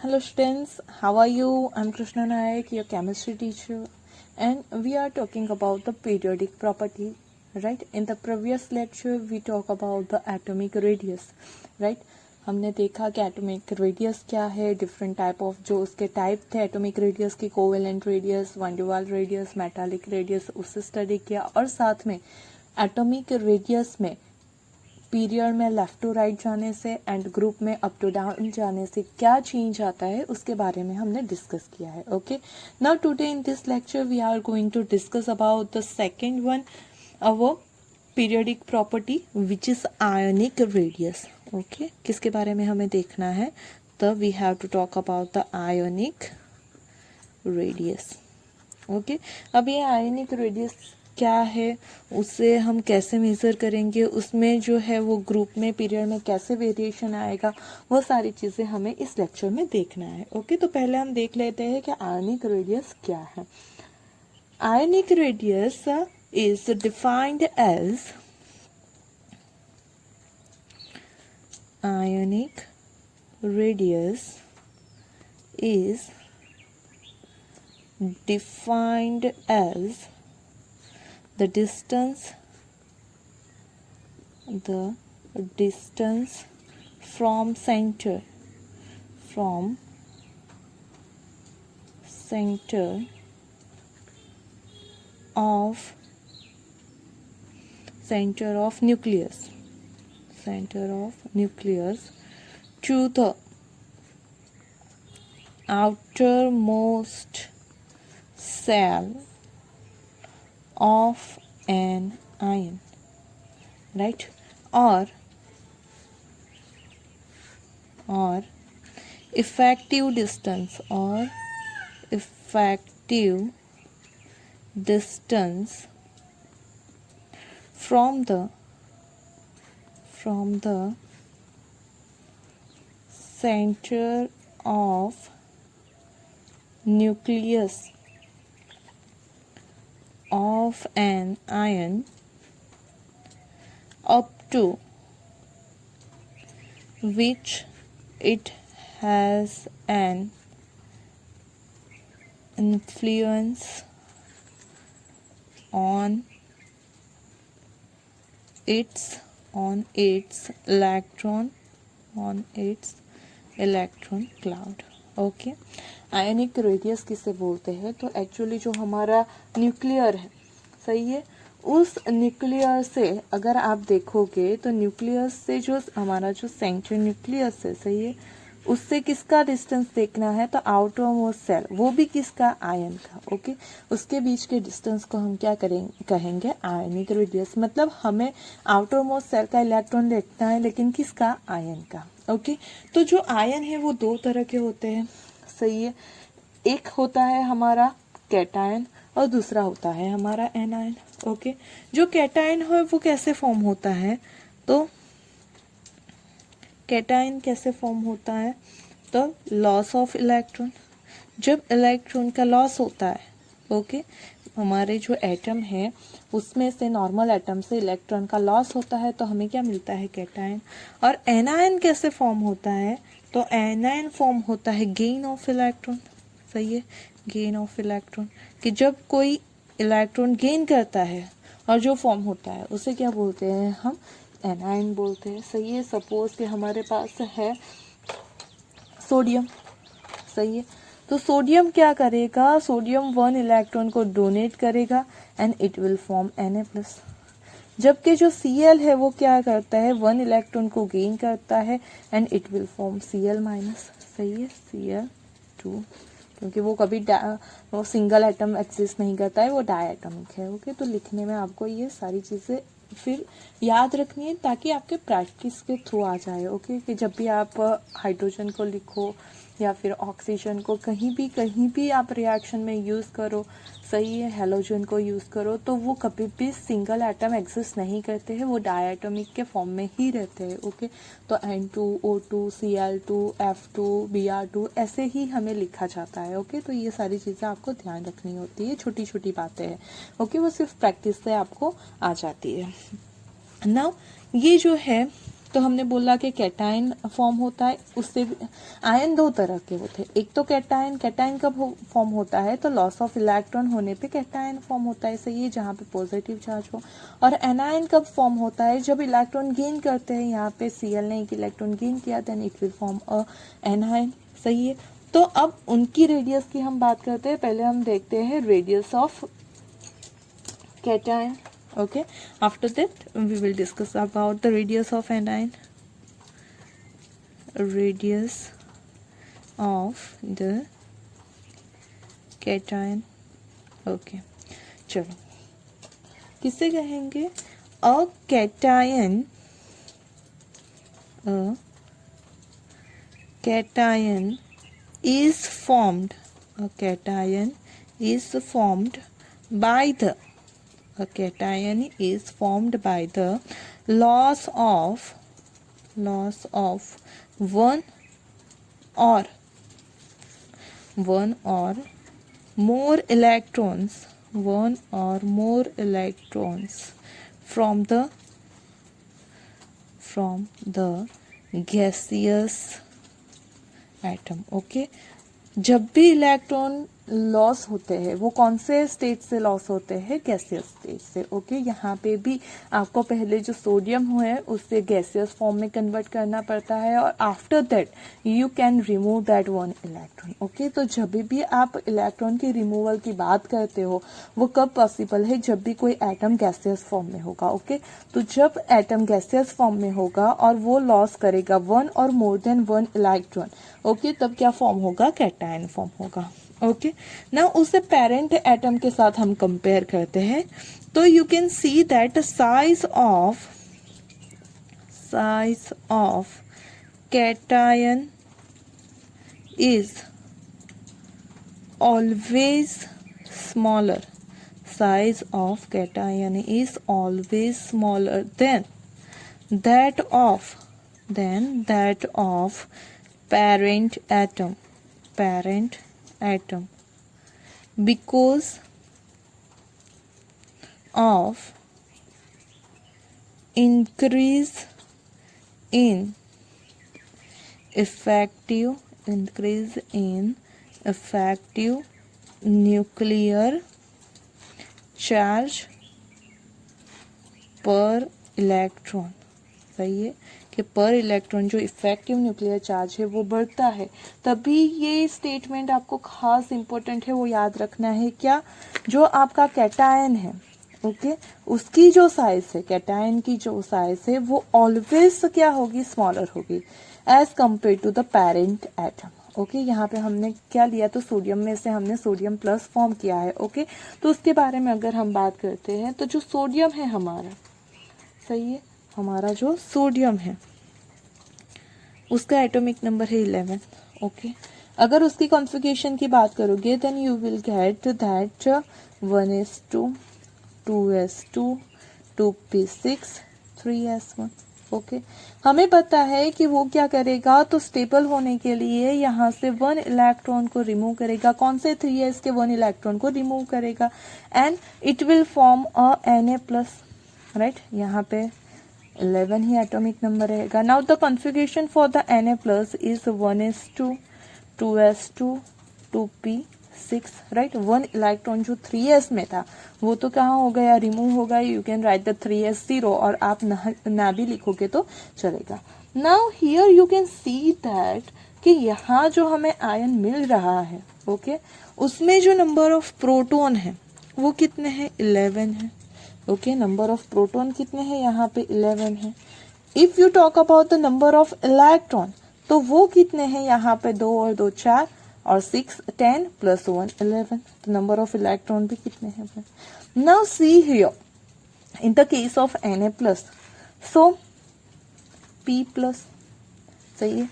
Hello students, how are you? I'm Krishna Nayak, your chemistry teacher, and we are talking about the periodic property, right? In the previous lecture, we talk about the atomic radius, right? हमने देखा कि atomic radius क्या है, different type of जो उसके type थे atomic radius की, covalent radius, one D वाल रेडियस, मेटालिक रेडियस, उससे स्टडी किया। और साथ में एटॉमिक रेडियस में पीरियड में लेफ्ट टू राइट जाने से एंड ग्रुप में अप टू डाउन जाने से क्या चेंज आता है उसके बारे में हमने डिस्कस किया है। Okay, now today in this lecture we are going to discuss about the second one our periodic property which is ionic radius. Okay, किसके बारे में हमें देखना है? तो we have to talk about the ionic radius. Okay, अब ये ionic radius क्या है, उसे हम कैसे मेज़र करेंगे, उसमें जो है वो ग्रुप में पीरियड में कैसे वेरिएशन आएगा, वो सारी चीज़ें हमें इस लेक्चर में देखना है। ओके, तो पहले हम देख लेते हैं कि आयोनिक रेडियस क्या है। Ionic radius is defined as ionic radius is defined as the distance from center of nucleus to the outermost cell of an ion, right? or effective distance from the center of nucleus of an ion up to which it has an influence on its electron cloud। Okay, ionic radius किसे बोलते हैं? तो actually जो हमारा nuclear है, सही है, उस न्यूक्लियर से अगर आप देखोगे तो न्यूक्लियस से जो हमारा जो सेंटर न्यूक्लियस है, सही है, उससे किसका डिस्टेंस देखना है? तो आउटर मोस्ट सेल, वो भी किसका? आयन का। ओके, उसके बीच के डिस्टेंस को हम क्या कहेंगे? Ionic radius. मतलब हमें आउटर मोस्ट सेल का इलेक्ट्रॉन देखना है, लेकिन किसका? आयन का। ओके, तो जो आयन है वो दो तरह के होते हैं, सही है। एक होता है हमारा कैटायन और दूसरा होता है हमारा एनायन। ओके, जो कैटायन है वो कैसे फॉर्म होता है? तो कैटायन कैसे फॉर्म होता है? तो लॉस ऑफ इलेक्ट्रॉन, जब इलेक्ट्रॉन का लॉस होता है, ओके, हमारे जो एटम है उसमें से, नॉर्मल एटम से इलेक्ट्रॉन का लॉस होता है तो हमें क्या मिलता है? कैटायन। और एनायन कैसे फॉर्म होता है? तो एनायन फॉर्म होता है गेन ऑफ इलेक्ट्रॉन, सही है, गेन ऑफ इलेक्ट्रॉन, कि जब कोई इलेक्ट्रॉन गेन करता है और जो फॉर्म होता है उसे क्या बोलते हैं? हम एनायन बोलते हैं, सही है। सपोज कि हमारे पास है सोडियम, सही है, तो सोडियम क्या करेगा? सोडियम 1 इलेक्ट्रॉन को डोनेट करेगा and it will form Na+। जबकि जो Cl है वो क्या करता है? 1 इलेक्ट्रॉन को गेन करता है and it will form Cl-, सही है, Cl2, क्योंकि वो कभी वो सिंगल एटम एक्सिस्ट नहीं करता है, वो डायएटॉमिक है। ओके, तो लिखने में आपको ये सारी चीज़ें फिर याद रखनी है ताकि आपके प्रैक्टिस के थ्रू आ जाए। ओके, कि जब भी आप हाइड्रोजन को लिखो या फिर ऑक्सीजन को कहीं भी आप रिएक्शन में यूज़ करो, सही है, हेलोजन को यूज़ करो, तो वो कभी भी सिंगल एटम एग्जिस्ट नहीं करते हैं, वो डायएटॉमिक के फॉर्म में ही रहते हैं। ओके, तो N2O2 Cl2 F2 Br2 ऐसे ही हमें लिखा जाता है। ओके, तो ये सारी चीज़ें आपको ध्यान रखनी होती है, छोटी छोटी बातें हैं। ओके, वो सिर्फ प्रैक्टिस से आपको आ जाती है। नाउ ये जो है तो हमने बोला कि कैटायन फॉर्म होता है, उससे आयन दो तरह के होते हैं, एक तो कैटायन, कैटायन कब फॉर्म होता है तो लॉस ऑफ इलेक्ट्रॉन होने पे कैटायन फॉर्म होता है, सही है, जहाँ पे पॉजिटिव चार्ज हो। और एनायन कब फॉर्म होता है, जब इलेक्ट्रॉन गेन करते हैं, यहाँ पे Cl ने एक इलेक्ट्रॉन गेन किया, then it will form a anion, सही है। तो अब उनकी रेडियस की हम बात करते हैं, पहले हम देखते हैं radius of cation. Okay, after that we will discuss about the radius of anion. Radius of the cation. Okay, चलो किसे कहेंगे, a cation is formed, a cation is formed by the, a cation is formed by the loss of one or more electrons from the gaseous atom. Okay, जब भी electron loss होते हैं वो कौन से स्टेट से लॉस होते हैं, गैसियस स्टेट से। ओके, यहाँ पे भी आपको पहले जो सोडियम है उससे गैसियस फॉर्म में कन्वर्ट करना पड़ता है, और after that you can remove that one electron. Okay, तो जब भी आप इलेक्ट्रॉन की रिमूवल की बात करते हो वो कब पॉसिबल है, जब भी कोई एटम गैसियस फॉर्म में होगा। ओके, तो जब एटम गैसियस फॉर्म में होगा और वो लॉस करेगा वन और more than one electron, okay, तब क्या फॉर्म होगा, कैटायन फॉर्म होगा। ओके, ना उसे पेरेंट एटम के साथ हम कंपेयर करते हैं, तो you can see that size of cation is always smaller, size of cation is always smaller than that of parent atom because of increase in effective nuclear charge पर electron, सही है कि पर इलेक्ट्रॉन जो effective nuclear charge है वो बढ़ता है। तभी ये स्टेटमेंट आपको खास इंपॉर्टेंट है, वो याद रखना है, क्या, जो आपका कैटायन है, ओके, उसकी जो साइज है, कैटायन की जो साइज है वो ऑलवेज क्या होगी, स्मॉलर होगी as compare to the parent atom. Okay, यहाँ पे हमने क्या लिया, तो सोडियम में से हमने सोडियम प्लस फॉर्म किया है। ओके, तो उसके बारे में अगर हम बात करते हैं तो जो सोडियम है हमारा, सही है, हमारा जो सोडियम है उसका एटॉमिक नंबर है 11। ओके, अगर उसकी कॉन्फ़िगरेशन की बात करोगे then you will get that 1s2 2s2 2p6 3s1। Okay, हमें पता है कि वो क्या करेगा, तो स्टेबल होने के लिए यहाँ से वन इलेक्ट्रॉन को रिमूव करेगा, कौन से 3s के वन इलेक्ट्रॉन को रिमूव करेगा, and it will form a Na+, right, यहाँ पे 11 ही एटॉमिक नंबर रहेगा। Now the configuration for the Na+ is 1s2 2s2 2p6, right, one electron जो 3s में था वो तो कहाँ हो गया, रिमूव हो गया। You can right the 3s 0, और आप ना भी लिखोगे तो चलेगा। Now here you can see that कि यहाँ जो हमें आयन मिल रहा है, ओके, उसमें जो नंबर ऑफ प्रोटॉन है वो कितने हैं, 11 है। ओके, नंबर ऑफ प्रोटॉन कितने हैं, यहाँ पे 11 है। If you talk about the number of electron, तो वो कितने हैं, यहाँ पे 2 और 2 4 और 6 10 प्लस 1 11, तो नंबर ऑफ इलेक्ट्रॉन भी कितने हैं। Now see here in the case of Na+, so P+, सही है,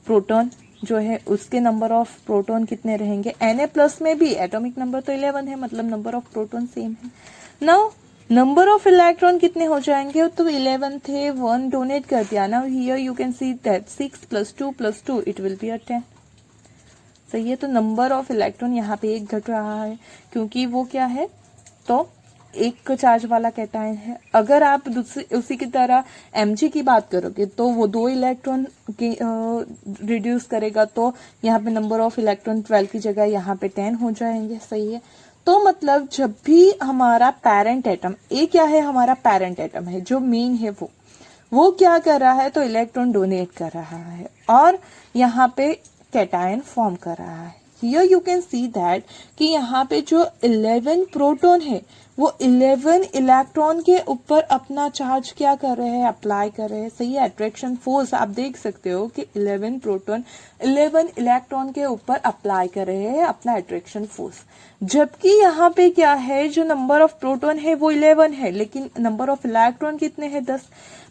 प्रोटॉन जो है उसके नंबर ऑफ प्रोटॉन कितने रहेंगे, Na+ में भी एटॉमिक नंबर तो 11 है, मतलब नंबर ऑफ प्रोटॉन सेम है। नाउ नंबर ऑफ इलेक्ट्रॉन कितने हो जाएंगे, तो 11 थे, 1 डोनेट कर दिया। Now here you can see that 6 + 2 + 2 it will be 10, सही है। तो नंबर ऑफ इलेक्ट्रॉन यहाँ पे एक घट रहा है, क्योंकि वो क्या है, तो एक चार्ज वाला कैटायन है। अगर आप उसी की तरह Mg की बात करोगे तो वो 2 इलेक्ट्रॉन की रिड्यूस करेगा, तो यहाँ पे नंबर ऑफ इलेक्ट्रॉन 12 की जगह यहाँ पे 10 हो जाएंगे। सही है। तो मतलब जब भी हमारा पेरेंट एटम, ए क्या है, हमारा पेरेंट एटम है, जो मेन है वो क्या कर रहा है, तो इलेक्ट्रॉन डोनेट कर रहा है और यहाँ पे कैटायन फॉर्म कर रहा है। Here you can see that कि यहाँ पे जो 11 प्रोटॉन है वो 11 इलेक्ट्रॉन के ऊपर अपना चार्ज क्या कर रहे हैं, अप्लाई कर रहे हैं। सही है। अट्रैक्शन फोर्स आप देख सकते हो कि 11 प्रोटॉन 11 इलेक्ट्रॉन के ऊपर अप्लाई कर रहे हैं अपना अट्रैक्शन फोर्स। जबकि यहाँ पे क्या है, जो नंबर ऑफ प्रोटॉन है वो 11 है, लेकिन नंबर ऑफ इलेक्ट्रॉन कितने हैं, 10।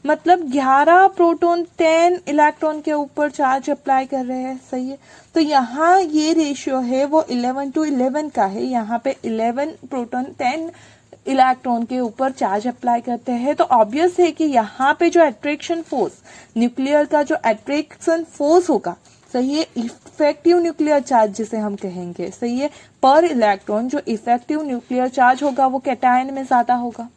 मतलब 11 प्रोटॉन 10 इलेक्ट्रॉन के ऊपर चार्ज अप्लाई कर रहे हैं। सही है। तो यहाँ ये रेशियो है वो 11:11 का है। यहाँ पे 11 प्रोटॉन 10 इलेक्ट्रॉन के ऊपर चार्ज अप्लाई करते हैं। तो ऑब्वियस है कि यहाँ पे जो अट्रैक्शन फोर्स, न्यूक्लियर का जो अट्रैक्शन फोर्स होगा, सही है, इफेक्टिव न्यूक्लियर चार्ज जिसे हम कहेंगे, सही है, पर इलेक्ट्रॉन जो इफेक्टिव न्यूक्लियर चार्ज होगा वो कैटायन में ज्यादा होगा।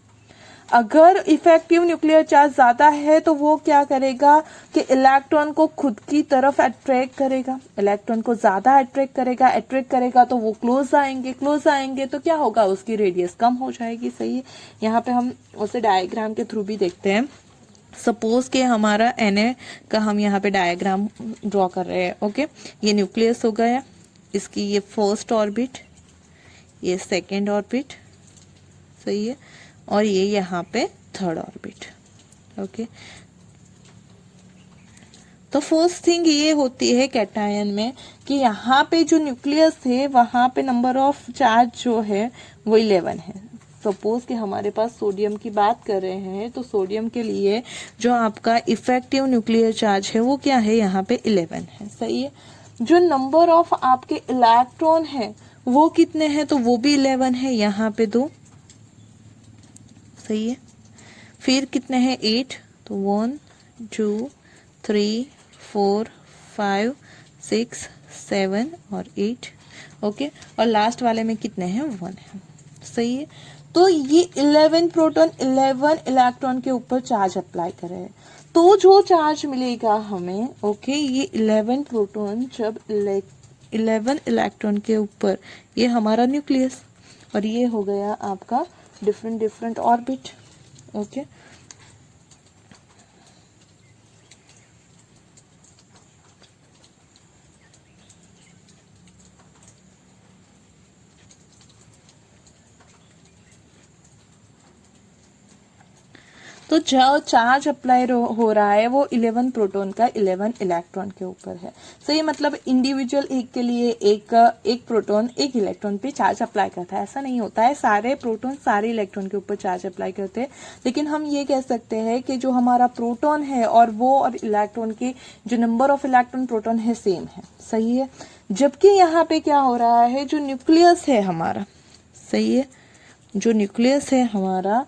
अगर इफेक्टिव न्यूक्लियर चार्ज ज्यादा है तो वो क्या करेगा कि इलेक्ट्रॉन को खुद की तरफ अट्रैक्ट करेगा, इलेक्ट्रॉन को ज्यादा अट्रैक्ट करेगा तो वो क्लोज आएंगे तो क्या होगा, उसकी रेडियस कम हो जाएगी। सही है। यहाँ पे हम उसे डायग्राम के थ्रू भी देखते हैं। सपोज कि हमारा Na का हम यहाँ पे डायग्राम ड्रॉ कर रहे हैं। ओके, ये न्यूक्लियस हो गया, इसकी ये फर्स्ट ऑर्बिट, ये सेकेंड ऑर्बिट, सही है, और ये यहाँ पे थर्ड ऑर्बिट। ओके, तो फर्स्ट थिंग ये होती है कैटायन में कि यहाँ पे जो न्यूक्लियस है वहां पे नंबर ऑफ चार्ज जो है वो 11 है। सपोज कि हमारे पास सोडियम की बात कर रहे हैं तो सोडियम के लिए जो आपका इफेक्टिव न्यूक्लियर चार्ज है वो क्या है, यहाँ पे 11 है। सही है। जो नंबर ऑफ आपके इलेक्ट्रॉन है वो कितने हैं, तो वो भी 11 है, यहाँ पे 2। सही है। फिर कितने हैं, 8, तो 1 2 3 4 5 6 7 और 8। ओके, और लास्ट वाले में कितने हैं, 1 है। सही है। तो ये 11 प्रोटॉन 11 इलेक्ट्रॉन के ऊपर चार्ज अप्लाई कर रहे हैं, तो जो चार्ज मिलेगा हमें, ओके, ये 11 प्रोटॉन जब 11 इलेक्ट्रॉन के ऊपर, ये हमारा न्यूक्लियस, और ये हो गया आपका डिफरेंट ऑर्बिट। ओके, तो जो चार्ज अप्लाई हो रहा है वो 11 प्रोटॉन का 11 इलेक्ट्रॉन के ऊपर है। सही, मतलब इंडिविजुअल एक के लिए एक प्रोटॉन एक इलेक्ट्रॉन पे चार्ज अप्लाई करता है, ऐसा नहीं होता है। सारे प्रोटॉन सारे इलेक्ट्रॉन के ऊपर चार्ज अप्लाई करते हैं, लेकिन हम ये कह सकते हैं कि जो हमारा प्रोटॉन है और इलेक्ट्रॉन के जो नंबर ऑफ इलेक्ट्रॉन प्रोटॉन है सेम है। सही है। जबकि यहाँ पे क्या हो रहा है, जो न्यूक्लियस है हमारा, सही है, जो न्यूक्लियस है हमारा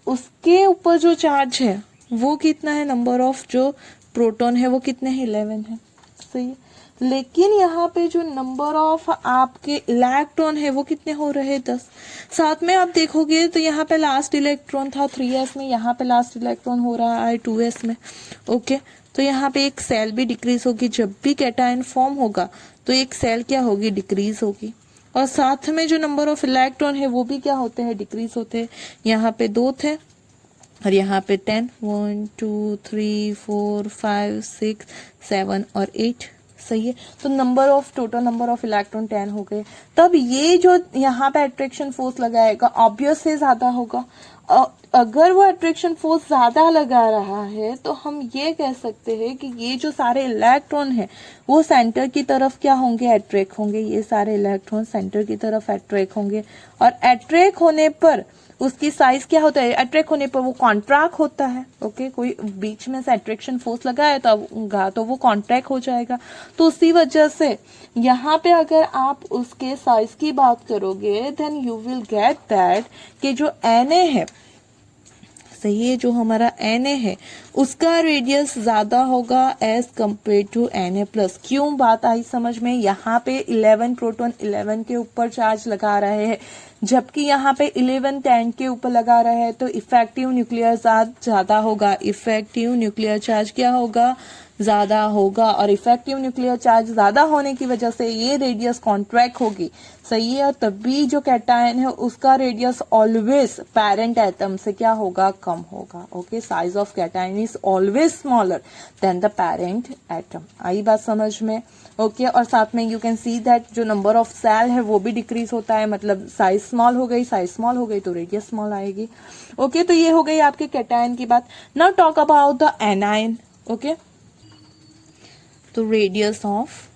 उसके ऊपर जो चार्ज है वो कितना है, नंबर ऑफ जो प्रोटॉन है वो कितने हैं, 11 है। सही है। लेकिन यहाँ पे जो नंबर ऑफ आपके इलेक्ट्रॉन है वो कितने हो रहे हैं, 10। साथ में आप देखोगे तो यहाँ पे लास्ट इलेक्ट्रॉन था 3s में, यहाँ पे लास्ट इलेक्ट्रॉन हो रहा है 2s में। ओके, तो यहाँ पे एक सेल भी डिक्रीज होगी। जब भी कैटायन फॉर्म होगा तो एक सेल क्या होगी, डिक्रीज होगी, और साथ में जो नंबर ऑफ इलेक्ट्रॉन है वो भी क्या होते हैं, डिक्रीज होते हैं। यहाँ पे 2 थे और यहाँ पे 10, 1 2 3 4 5 6 7 और 8। सही है। तो टोटल नंबर ऑफ इलेक्ट्रॉन 10 हो गए। तब ये जो यहाँ पे अट्रैक्शन फोर्स लगाएगा ऑब्वियस से ज्यादा होगा। अगर वो अट्रैक्शन फोर्स ज्यादा लगा रहा है तो हम ये कह सकते हैं कि ये जो सारे इलेक्ट्रॉन है वो सेंटर की तरफ क्या होंगे, अट्रैक्ट होंगे। ये सारे इलेक्ट्रॉन सेंटर की तरफ अट्रैक्ट होंगे, और अट्रैक्ट होने पर उसकी साइज क्या होता है, अट्रैक्ट होने पर वो कॉन्ट्रैक्ट होता है। ओके, कोई बीच में से अट्रैक्शन फोर्स लगाए तो वो कॉन्ट्रैक्ट हो जाएगा। तो उसी वजह से यहाँ पे अगर आप उसके साइज की बात करोगे then you will get that कि जो Na है, सही है, जो हमारा Na है उसका रेडियस ज्यादा होगा एज कंपेयर टू Na+। क्यों बात आई समझ में, यहाँ पे 11 प्रोटॉन 11 के ऊपर चार्ज लगा रहे हैं, जबकि यहाँ पे 11 10 के ऊपर लगा रहा है तो इफेक्टिव न्यूक्लियर चार्ज ज्यादा होगा, इफेक्टिव न्यूक्लियर चार्ज क्या होगा, ज्यादा होगा, और इफेक्टिव न्यूक्लियर चार्ज ज्यादा होने की वजह से ये रेडियस कॉन्ट्रैक्ट होगी, सही है। तभी जो कैटायन है उसका रेडियस ऑलवेज पेरेंट एटम से क्या होगा, कम होगा। Okay, size of cation is always smaller than the parent atom. आई बात समझ में? ओके, और साथ में यू कैन सी दैट जो नंबर ऑफ सेल है वो भी डिक्रीज होता है, मतलब साइज स्मॉल हो गई, साइज स्मॉल हो गई तो रेडियस स्मॉल आएगी। ओके, तो ये हो गई आपके कैटायन की बात। Now talk about the anion. Okay, तो radius of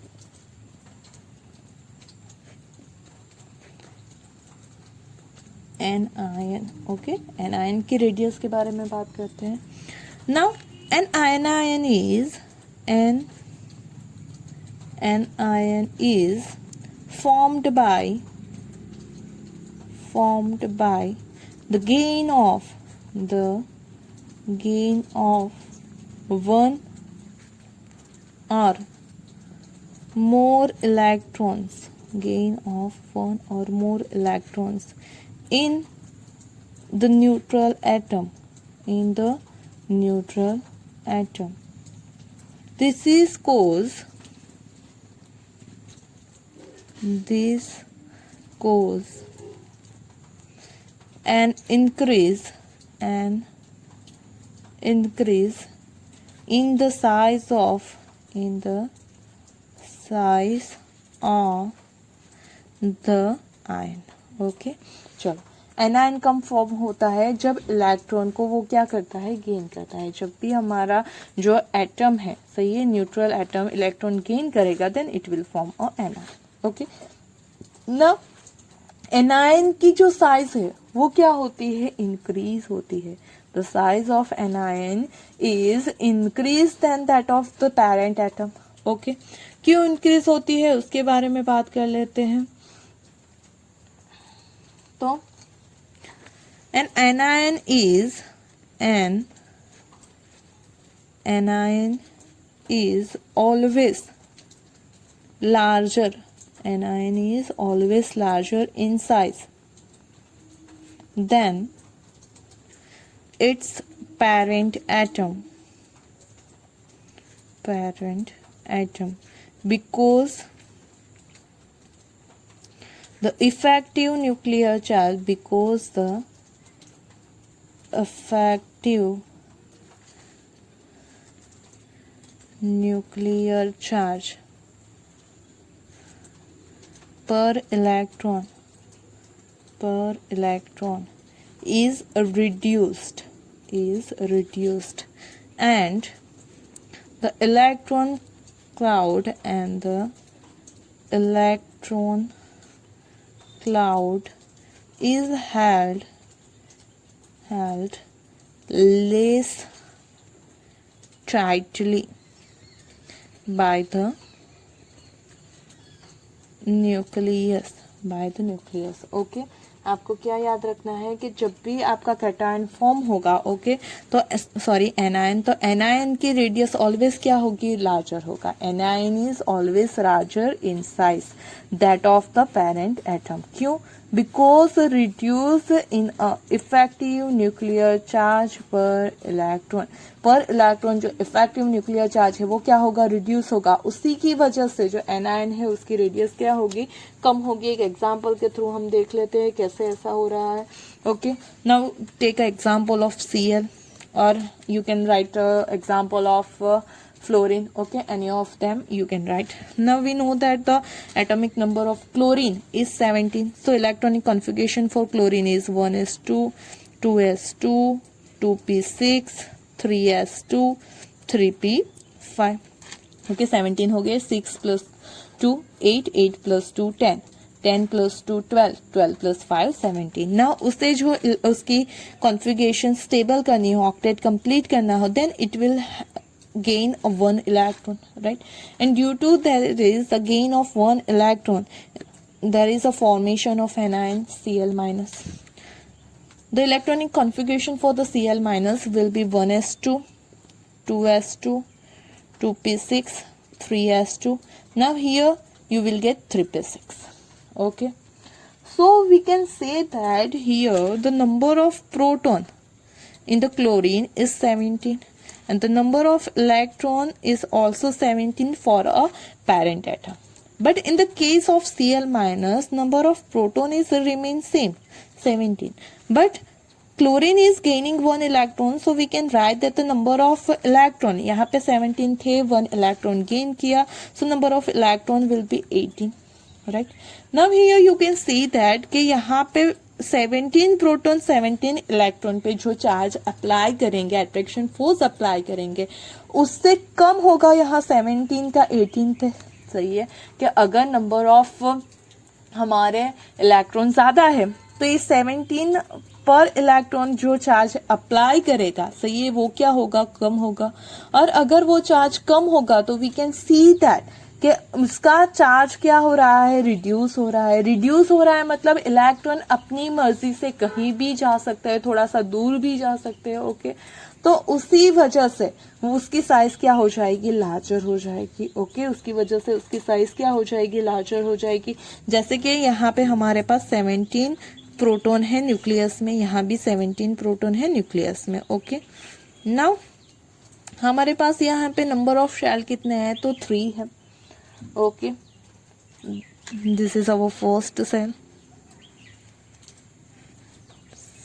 anion. Okay, anion की रेडियस के बारे में बात करते हैं। Now anion is an ion is formed by the gain of one or more electrons, in the neutral atom, this cause an increase in the size of the ion. Okay, चलो, anion कम form होता है जब electron को वो क्या करता है, gain करता है। जब भी हमारा जो एटम है, सही है, न्यूट्रल एटम इलेक्ट्रॉन गेन करेगा then it will form a anion. Okay, ना एनायन की जो साइज है वो क्या होती है, इंक्रीज होती है। The size of anion is increase then that of the parent atom. Okay, क्यों इंक्रीज होती है उसके बारे में बात कर लेते हैं। तो an anion is always larger. Anion is always larger in size than its parent atom because the effective nuclear charge per electron is reduced, and the electron cloud is held less tightly by the nucleus. Okay, आपको क्या याद रखना है कि जब भी आपका cation form होगा, ओके, तो सॉरी एनायन, तो एनायन की रेडियस ऑलवेज क्या होगी, लार्जर होगा। Anion is always larger in size that of the parent atom. क्यों? Because reduce in effective nuclear charge पर इलेक्ट्रॉन जो इफेक्टिव न्यूक्लियर चार्ज है वो क्या होगा, रिड्यूस होगा। उसी की वजह से जो एनायन है उसकी रेडियस क्या होगी, कम होगी। एक एग्जांपल के थ्रू हम देख लेते हैं कैसे ऐसा हो रहा है। Okay, now take a example of Cl, और you can write example of fluorine. Okay, any of them you can write. Now we know that the atomic number of chlorine is 17. So electronic configuration for chlorine is 1s2, 2s2, 2p6, 3s2, 3p5. Okay, 17 हो गए, 6 plus 2 8, 8 plus 2 10, 10 plus 2 12, 12 plus 5 17. Now उसे जो उसकी configuration stable करनी हो, octet complete करना हो, then it will gain of one electron, right? And due to there is the gain of one electron, there is a formation of anion Cl minus. The electronic configuration for the Cl minus will be 1s2, 2s2, 2p6, 3s2. Now here you will get 3p6. Okay, So we can say that here the number of proton in the chlorine is 17 and the number of electron is also 17 for a parent atom. But in the case of Cl minus, number of proton is remain same 17. But chlorine is gaining one electron, so we can write that the number of electron, यहाँ पे 17 थे, one electron gain किया, so number of electron will be 18. Right? Now here you can see that कि यहाँ पे 17 proton 17 electron पे जो charge apply करेंगे, अट्रैक्शन फोर्स अप्लाई करेंगे, उससे कम होगा यहाँ 17 का 18 पे. सही है कि अगर नंबर ऑफ हमारे इलेक्ट्रॉन ज़्यादा है तो ये 17 पर इलेक्ट्रॉन जो चार्ज अप्लाई करेगा, सही है, वो क्या होगा, कम होगा. और अगर वो चार्ज कम होगा तो वी कैन सी दैट कि उसका चार्ज क्या हो रहा है, रिड्यूस हो रहा है. रिड्यूस हो रहा है मतलब इलेक्ट्रॉन अपनी मर्जी से कहीं भी जा सकते हैं, थोड़ा सा दूर भी जा सकते हैं. ओके, तो उसी वजह से उसकी साइज क्या हो जाएगी, लार्जर हो जाएगी. ओके, उसकी वजह से उसकी साइज क्या हो जाएगी, लार्जर हो जाएगी. जैसे कि यहाँ पे हमारे पास 17 प्रोटॉन है न्यूक्लियस में, यहाँ भी 17 प्रोटॉन है न्यूक्लियस में. ओके, नाउ हमारे पास यहाँ पे नंबर ऑफ शेल कितने हैं, तो 3 है. Okay, this is our first cell,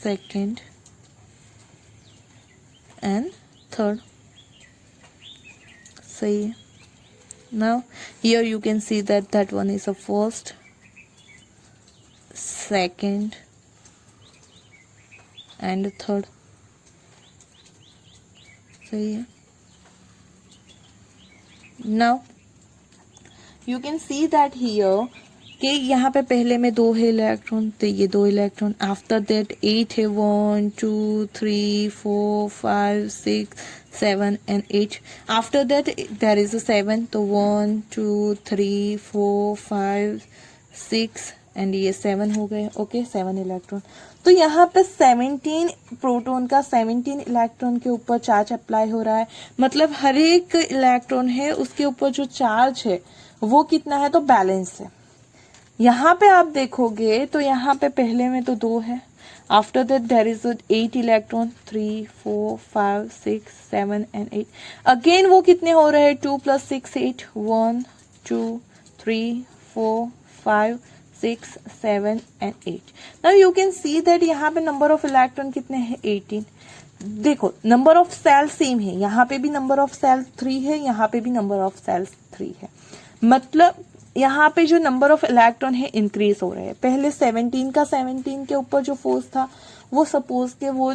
second and third. सही है. Now here you can see that that one is a first, second and third. सही है. Now you can see that here कि यहाँ पे पहले में 2 है इलेक्ट्रॉन, तो ये 2 इलेक्ट्रॉन. आफ्टर दैट 8 है, 1 2 3 4 5 6 7 and 8. After that there is a 7, तो 1 2 3 4 5 6 एंड ये 7 हो गए. Okay, 7 electron. तो यहाँ पे 17 प्रोटॉन का 17 इलेक्ट्रॉन के ऊपर चार्ज अप्लाई हो रहा है. मतलब हर एक इलेक्ट्रॉन है उसके ऊपर जो चार्ज है वो कितना है, तो बैलेंस है. यहाँ पे आप देखोगे तो यहाँ पे पहले में तो 2 है. After that there is 8 electron, 3 4 5 6 7 and 8. Again वो कितने हो रहे हैं, 2 + 6 8, 1 2 3 4 5 6 7 and 8. Now you can see that यहाँ पे नंबर ऑफ इलेक्ट्रॉन कितने हैं, 18. देखो नंबर ऑफ सेल सेम है, यहाँ पे भी नंबर ऑफ सेल 3 है, यहाँ पे भी नंबर ऑफ सेल्स 3 है. मतलब यहाँ पे जो नंबर ऑफ इलेक्ट्रॉन है इंक्रीज हो रहे हैं. पहले 17 का 17 के ऊपर जो फोर्स था वो सपोज के वो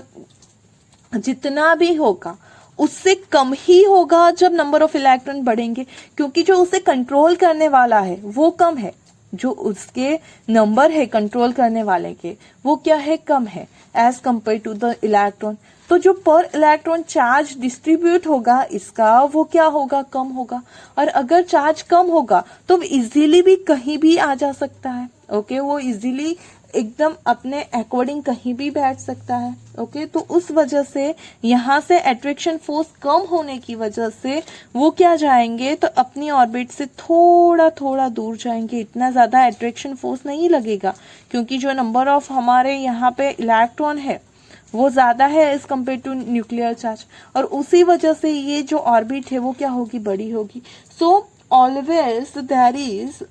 जितना भी होगा उससे कम ही होगा जब नंबर ऑफ इलेक्ट्रॉन बढ़ेंगे, क्योंकि जो उसे कंट्रोल करने वाला है वो कम है, जो उसके नंबर है कंट्रोल करने वाले के वो क्या है, कम है as compare to the electron. तो जो पर इलेक्ट्रॉन चार्ज डिस्ट्रीब्यूट होगा इसका वो क्या होगा, कम होगा. और अगर चार्ज कम होगा तो इजीली भी कहीं भी आ जा सकता है. ओके, वो इजीली एकदम अपने अकॉर्डिंग कहीं भी बैठ सकता है. ओके, तो उस वजह से यहाँ से अट्रैक्शन फोर्स कम होने की वजह से वो क्या जाएंगे, तो अपनी ऑर्बिट से थोड़ा थोड़ा दूर जाएंगे. इतना ज्यादा अट्रैक्शन फोर्स नहीं लगेगा क्योंकि जो नंबर ऑफ हमारे यहाँ पे इलेक्ट्रॉन है वो ज्यादा है as compare to nuclear charge, और उसी वजह से ये जो ऑर्बिट है वो क्या होगी, बड़ी होगी. So always there is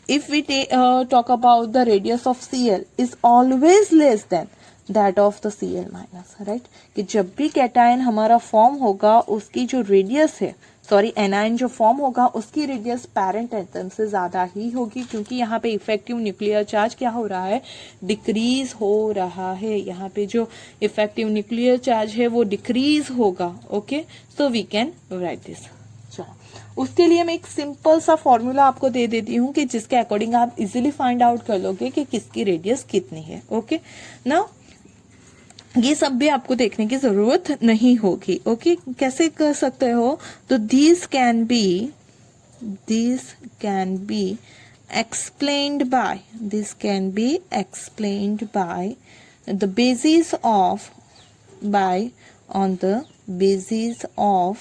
if we talk about the radius of Cl is always less than that of the Cl minus, right? कि जब भी कैटायन हमारा फॉर्म होगा उसकी जो रेडियस है, सॉरी एनायन जो फॉर्म होगा उसकी रेडियस पेरेंट एटम से ज्यादा ही होगी, क्योंकि यहाँ पे इफेक्टिव न्यूक्लियर चार्ज क्या हो रहा है, डिक्रीज हो रहा है. यहाँ पे जो इफेक्टिव न्यूक्लियर चार्ज है वो डिक्रीज होगा. Okay, so we can write this. उसके लिए मैं एक सिंपल सा फॉर्मूला आपको दे देती हूँ कि जिसके अकॉर्डिंग आप इजीली फाइंड आउट कर लोगे कि किसकी रेडियस कितनी है. ओके, नाउ ये सब भी आपको देखने की जरूरत नहीं होगी. ओके, कैसे कर सकते हो, तो this can be explained by the basis of on the basis of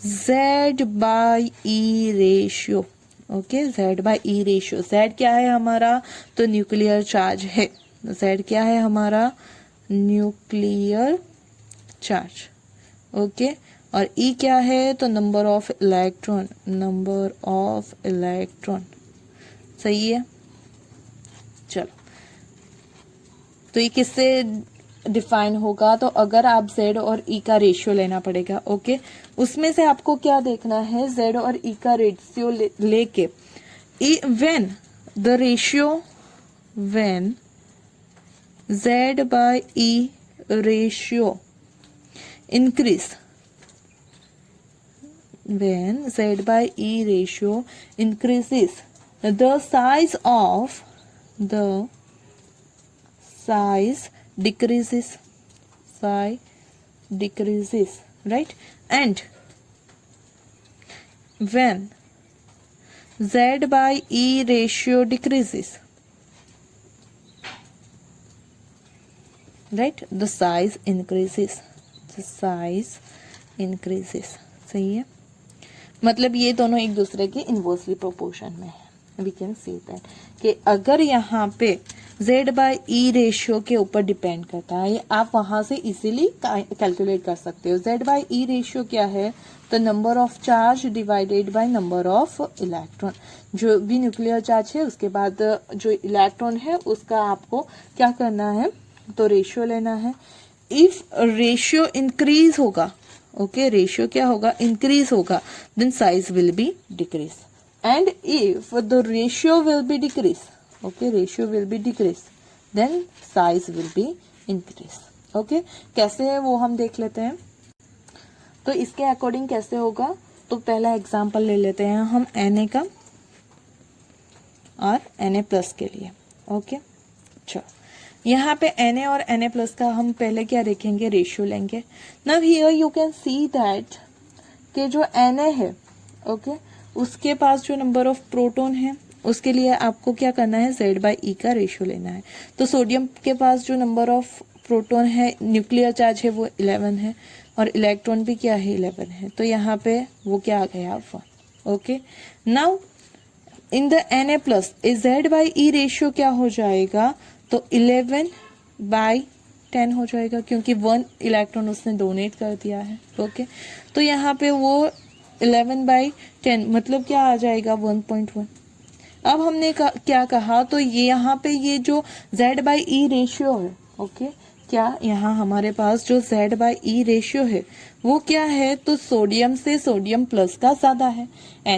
Z by E ratio. Okay, Z by E ratio. Z क्या है हमारा? तो न्यूक्लियर चार्ज है। Z क्या है हमारा? Nuclear charge. ओके, और E क्या है? तो number of electron, number of electron. सही है। चलो, तो ये किससे डिफाइन होगा? तो अगर आप Z और E का रेशियो लेना पड़ेगा। ओके, उसमें से आपको क्या देखना है? Z और E का रेशियो लेके when the ratio, when Z by E ratio increase, when Z by E ratio increases, the size decreases, right? And when Z by E ratio decreases, right, the size increases, सही है। मतलब ये दोनों एक दूसरे के inversely proportion में है। वी कैन सी दैट कि अगर यहाँ पे Z बाई ई रेशियो के ऊपर डिपेंड करता है, आप वहां से इजीली कैलकुलेट कर सकते हो। Z बाई ई रेशियो क्या है? तो number of charge divided by number of electron. जो भी न्यूक्लियर चार्ज है उसके बाद जो इलेक्ट्रॉन है उसका आपको क्या करना है? तो रेशियो लेना है। इफ रेशियो इंक्रीज होगा, ओके, रेशियो क्या होगा? इंक्रीज होगा, then size will be decrease. And if the ratio will be decrease, okay, ratio will be decrease, then size will be increase. Okay, कैसे है वो हम देख लेते हैं। तो इसके अकॉर्डिंग कैसे होगा? तो पहला एग्जांपल ले लेते हैं हम Na का और Na प्लस के लिए। ओके, चलो, यहाँ पे Na और Na प्लस का हम पहले क्या देखेंगे? रेशियो लेंगे। Now here you can see that कि जो Na है, ओके, उसके पास जो नंबर ऑफ प्रोटॉन है उसके लिए आपको क्या करना है? Z बाई ई का रेशियो लेना है। तो सोडियम के पास जो नंबर ऑफ प्रोटॉन है, न्यूक्लियर चार्ज है, वो 11 है और इलेक्ट्रॉन भी क्या है? 11 है। तो यहाँ पे वो क्या आ गया? 1। Okay, now in the Na plus Z by E ratio क्या हो जाएगा? तो 11 बाई 10 हो जाएगा, क्योंकि 1 इलेक्ट्रॉन उसने डोनेट कर दिया है। ओके, तो यहाँ पे वो 11 बाई 10 मतलब क्या आ जाएगा? 1.1। अब हमने क्या कहा? तो ये यहाँ पे ये जो Z बाई ई रेशियो है, ओके, क्या यहाँ हमारे पास जो Z बाई ई रेशियो है वो क्या है? तो सोडियम से सोडियम प्लस का ज्यादा है,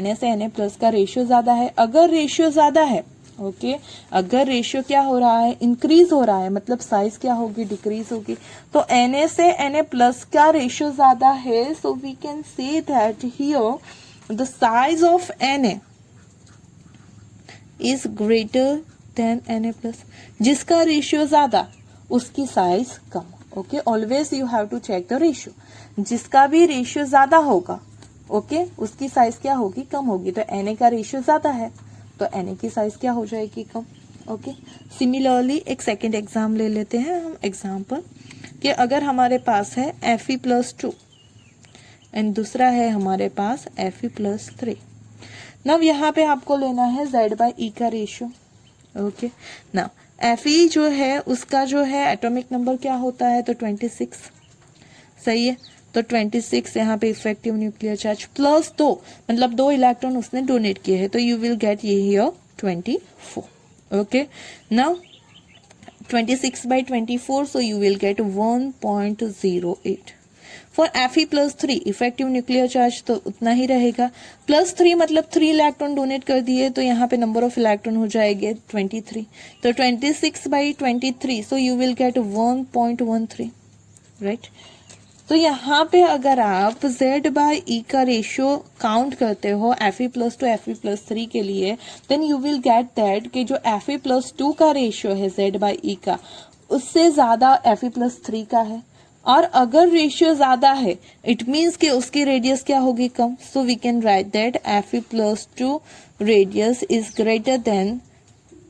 Na से Na प्लस का रेशियो ज्यादा है। अगर रेशियो ज्यादा है, ओके, अगर रेशियो क्या हो रहा है? इंक्रीज हो रहा है, मतलब साइज क्या होगी? डिक्रीज होगी। तो Na से Na प्लस का रेशियो ज्यादा है, so we can say that here the size of Na is greater than Na plus. जिसका रेशियो ज्यादा उसकी साइज कम। Okay, always you have to check the ratio. जिसका भी रेशियो ज्यादा होगा, ओके, उसकी साइज क्या होगी? कम होगी। तो Na का रेशियो ज्यादा है तो Na की साइज क्या हो जाएगी? कम। ओके, सिमिलरली एक सेकेंड एग्जाम ले लेते हैं हम। एग्जाम्पल कि अगर हमारे पास है Fe+2 एंड दूसरा है हमारे पास Fe+3। नव यहाँ पे आपको लेना है Z बाई ई का रेशियो। ओके, नाउ Fe जो है उसका जो है एटॉमिक नंबर क्या होता है? तो 26। सही है। तो 26 यहाँ पे इफेक्टिव न्यूक्लियर चार्ज प्लस 2, मतलब 2 इलेक्ट्रॉन उसने डोनेट किए हैं, तो यू विल गेट ये here 24। Okay, now 26 by 24, so you will get 1.08। For Fe+3 effective nuclear charge तो उतना ही रहेगा, +3 मतलब 3 इलेक्ट्रॉन डोनेट कर दिए, तो यहाँ पे नंबर ऑफ इलेक्ट्रॉन हो जाएंगे 23। तो 26 by 23, so you will gate 1.13, right. तो यहाँ पे अगर आप Z बाई ई का रेशियो काउंट करते हो Fe+2 Fe+3 के लिए, then you will get that कि जो Fe+2 का रेशियो है Z बाई ई का, उससे ज्यादा Fe+3 का है। और अगर रेशियो ज्यादा है, इट मीन्स कि उसकी रेडियस क्या होगी? कम। So we can write that Fe+2 radius is greater than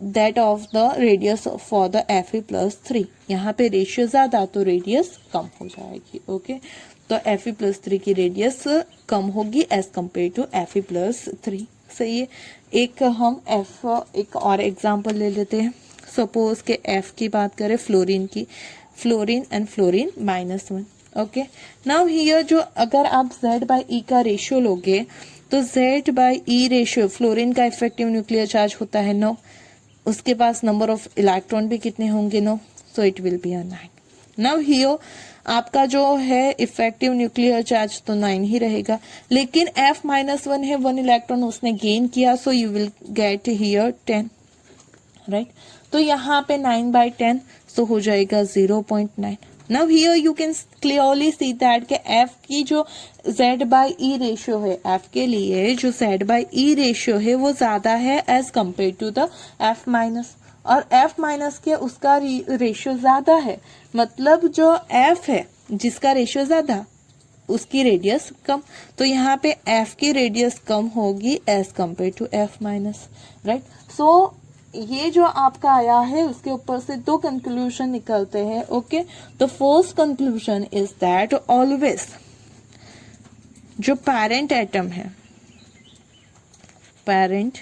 that of the radius for the Fe+3। यहाँ पे रेशियो ज्यादा तो रेडियस कम हो जाएगी। ओके, तो Fe+3 की रेडियस कम होगी एज कम्पेयर टू Fe+3। सही है। एक और एग्जांपल ले लेते हैं। सपोज के F की बात करें, फ्लोरीन की, fluorine and fluorine -1। Okay, now here जो अगर आप Z/E का रेशियो लोगे तो Z/E रेशियो, फ्लोरीन का इफेक्टिव न्यूक्लियर चार्ज होता है 9, उसके पास नंबर ऑफ इलेक्ट्रॉन भी कितने होंगे 9, so it will be 9। Now here आपका जो है इफेक्टिव न्यूक्लियर चार्ज तो 9 ही रहेगा, लेकिन F-1 है, 1 इलेक्ट्रॉन उसने गेन किया, so you will get here 10, right. तो यहाँ पे 9/10, सो हो जाएगा 0.9। Now here you can clearly see that के F की जो Z/E रेशियो है, F के लिए जो Z/E रेशियो है वो ज्यादा है as compare to the F-, और F- के उसका रेशियो ज्यादा है, मतलब जो F है जिसका रेशियो ज्यादा उसकी रेडियस कम, तो यहाँ पे F की रेडियस कम होगी as compare to F-, right. So ये जो आपका आया है उसके ऊपर से 2 कंक्लूजन निकलते हैं। ओके, तो first conclusion is that always जो पेरेंट एटम है, पेरेंट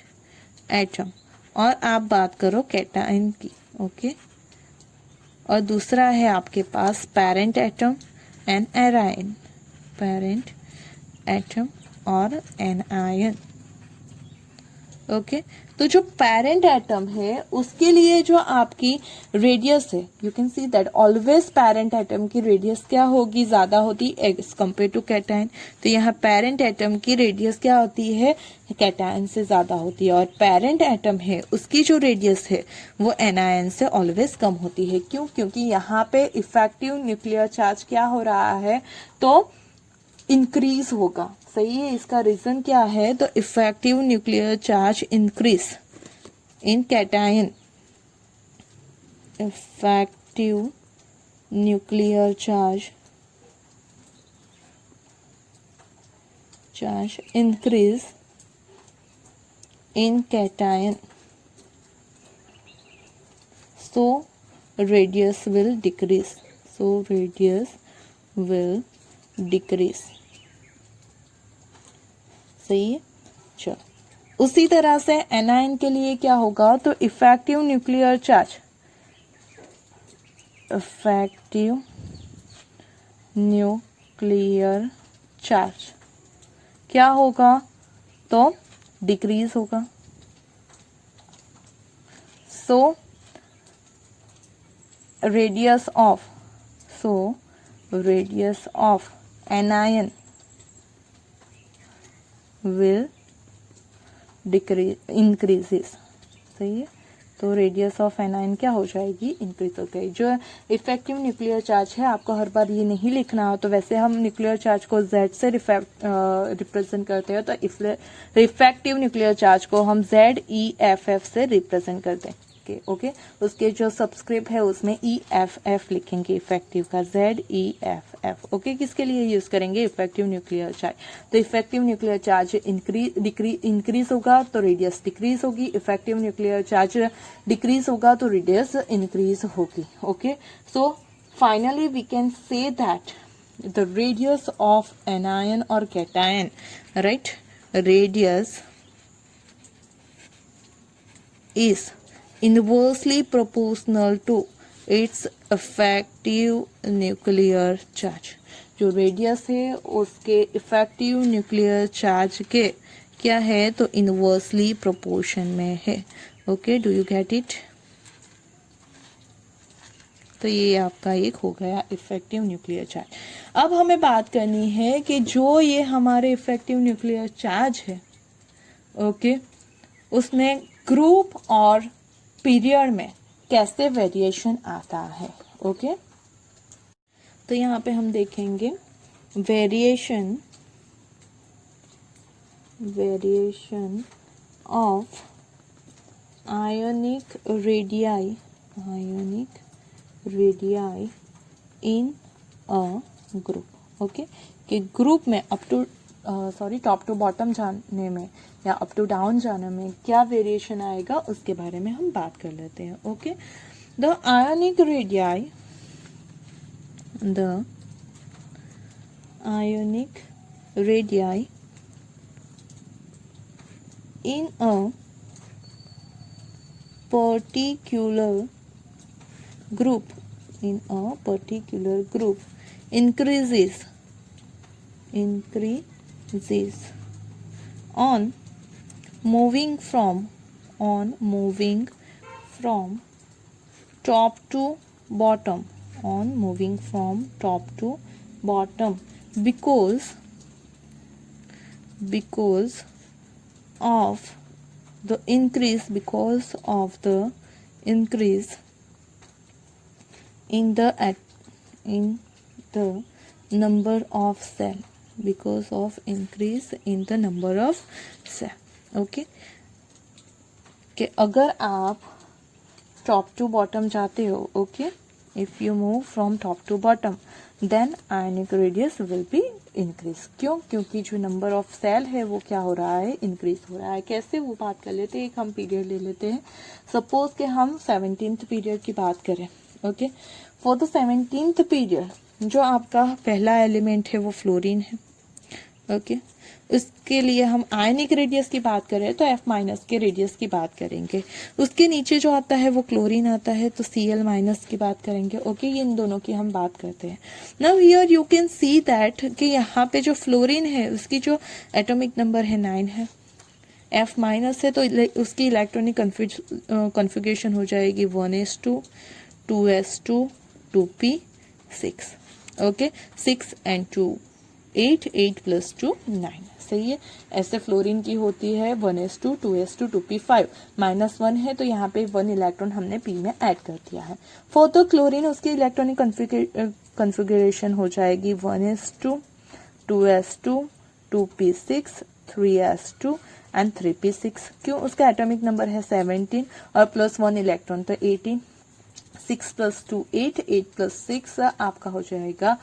एटम, और आप बात करो कैटायन की, ओके, और दूसरा है आपके पास parent atom and anion, parent atom और एनायन। ओके, तो जो पेरेंट एटम है उसके लिए जो आपकी रेडियस है, you can see that always parent atom की रेडियस क्या होगी, ज्यादा होती एज कम्पेयर टू कैटायन। तो यहाँ पेरेंट एटम की रेडियस क्या होती है, कैटायन से ज्यादा होती है, और पेरेंट एटम है उसकी जो रेडियस है वो एनायन से ऑलवेज कम होती है। क्यों? क्योंकि यहाँ पे इफेक्टिव न्यूक्लियर चार्ज क्या हो रहा है, तो इंक्रीज होगा। सही है। इसका रीजन क्या है, तो effective nuclear charge increase in cation, effective nuclear charge increase in cation, so radius will decrease, सही है। चलो, उसी तरह से एनायन के लिए क्या होगा, तो इफेक्टिव न्यूक्लियर चार्ज क्या होगा, तो डिक्रीज होगा। सो radius of anion will increases। सही है। तो रेडियस ऑफ एनायन क्या हो जाएगी, इंक्रीज हो गई। जो इफेक्टिव न्यूक्लियर चार्ज है, आपको हर बार ये नहीं लिखना हो, तो वैसे हम न्यूक्लियर चार्ज को Z से रिप्रेजेंट करते हैं, तो इफेक्टिव न्यूक्लियर चार्ज को हम ZEFF से रिप्रेजेंट करते हैं। ओके, उसके जो सबस्क्रिप्ट है उसमें EFF लिखेंगे, इफेक्टिव का ZEFF। ओके, किसके लिए यूज करेंगे, इफेक्टिव न्यूक्लियर चार्ज। तो इफेक्टिव न्यूक्लियर चार्ज इंक्रीज होगा तो रेडियस डिक्रीज होगी, इफेक्टिव न्यूक्लियर चार्ज डिक्रीज होगा तो रेडियस इंक्रीज होगी। Okay, so finally we can say that the radius of anion और cation, right, radius is inversely proportional to its effective nuclear charge। जो radius है उसके effective nuclear charge के क्या है, तो इनवर्सली प्रोपोर्शन में है। Okay, do you get it. तो ये आपका एक हो गया इफेक्टिव न्यूक्लियर चार्ज। अब हमें बात करनी है कि जो ये हमारे इफेक्टिव न्यूक्लियर चार्ज है, ओके, उसमें ग्रुप और पीरियड में कैसे वेरिएशन आता है। ओके, तो यहाँ पे हम देखेंगे variation of ionic radii in a group. Okay, कि ग्रुप में टॉप टू बॉटम जाने में या अप टू डाउन जाने में क्या वेरिएशन आएगा उसके बारे में हम बात कर लेते हैं। Okay, the ionic radii in a particular group increases on moving from top to bottom because of the increase in the number of cell, okay कि अगर आप टॉप टू बॉटम जाते हो, okay, if you move from top to bottom then ionic radius will be increase. क्यों? क्योंकि जो number of shell है वो क्या हो रहा है, इंक्रीज हो रहा है। कैसे, वो बात कर लेते हैं। एक हम पीरियड ले लेते हैं, सपोज कि हम 17th पीरियड की बात करें, okay. For the 17th period जो आपका पहला एलिमेंट है वो फ्लोरीन है, ओके। उसके लिए हम आयनिक रेडियस की बात करें तो F माइनस के रेडियस की बात करेंगे। उसके नीचे जो आता है वो क्लोरीन आता है तो Cl माइनस की बात करेंगे, ओके। ये इन दोनों की हम बात करते हैं। Now here you can see that कि यहाँ पे जो फ्लोरीन है उसकी जो एटॉमिक नंबर है 9 है, F माइनस है तो उसकी इलेक्ट्रॉनिक कॉन्फ़िगरेशन हो जाएगी 1s2 2s2 2p6, okay. 6 and 2 8 8 + 2 9, सही है। ऐसे फ्लोरीन की होती है 1s2 2s2 2p5, -1 है तो यहाँ पे 1 इलेक्ट्रॉन हमने p में ऐड कर दिया है। फॉर द क्लोरीन उसकी इलेक्ट्रॉनिक कॉन्फ़िगरेशन हो जाएगी 1s2 2s2 2p6 3s2 and 3p6। क्यों? उसका एटॉमिक नंबर है 17 और +1 इलेक्ट्रॉन तो 18। 6 + 2 8 8 + 6 आपका हो जाएगा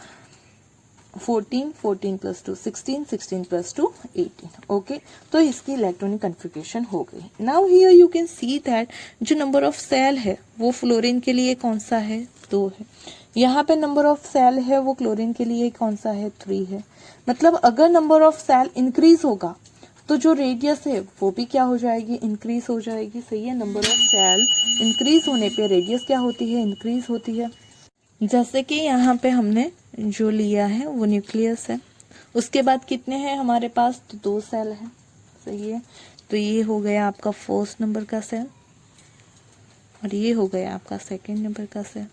14 14 + 2 16 16 + 2 18, ओके। तो इसकी इलेक्ट्रॉनिक कॉन्फ़िगरेशन हो गई। Now here you can see that जो नंबर ऑफ सेल है वो फ्लोरीन के लिए कौन सा है, 2 है। यहाँ पे नंबर ऑफ सेल है वो क्लोरीन के लिए कौन सा है, 3 है। मतलब अगर नंबर ऑफ सेल इंक्रीज होगा तो जो रेडियस है वो भी क्या हो जाएगी, इंक्रीज हो जाएगी, सही है। नंबर ऑफ सेल इंक्रीज होने पे रेडियस क्या होती है, इंक्रीज होती है। जैसे कि यहाँ पे हमने जो लिया है वो न्यूक्लियस है, उसके बाद कितने हैं हमारे पास, तो 2 सेल है, सही है। तो ये हो गया आपका फर्स्ट नंबर का सेल और ये हो गया आपका सेकंड नंबर का cell,